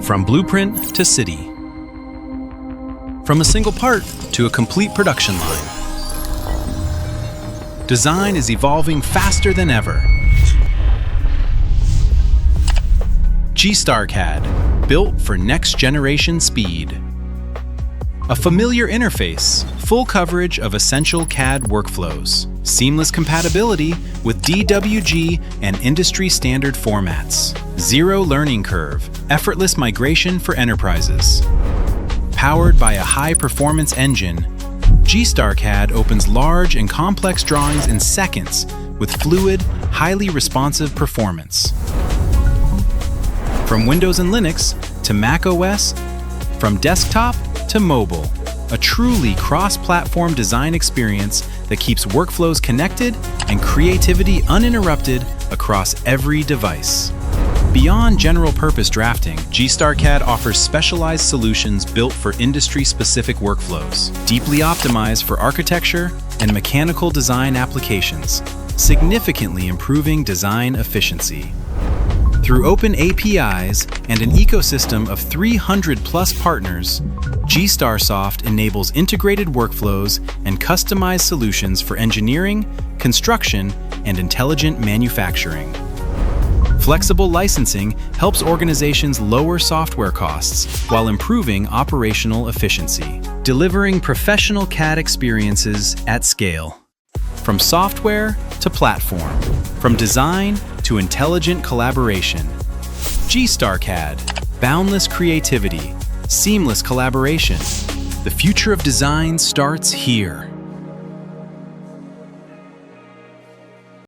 From blueprint to city. From a single part to a complete production line. Design is evolving faster than ever. GstarCAD, built for next-generation speed. A familiar interface, full coverage of essential CAD workflows, seamless compatibility with DWG and industry-standard formats, zero learning curve, effortless migration for enterprises. Powered by a high-performance engine, GstarCAD opens large and complex drawings in seconds with fluid, highly responsive performance. From Windows and Linux to Mac OS, from desktop to mobile, a truly cross-platform design experience that keeps workflows connected and creativity uninterrupted across every device. Beyond general-purpose drafting, GstarCAD offers specialized solutions built for industry-specific workflows, deeply optimized for architecture and mechanical design applications, significantly improving design efficiency. Through open APIs and an ecosystem of 300+ partners, GstarSoft enables integrated workflows and customized solutions for engineering, construction, and intelligent manufacturing. Flexible licensing helps organizations lower software costs while improving operational efficiency, delivering professional CAD experiences at scale. From software to platform, from design to intelligent collaboration. GstarCAD, boundless creativity, seamless collaboration. The future of design starts here.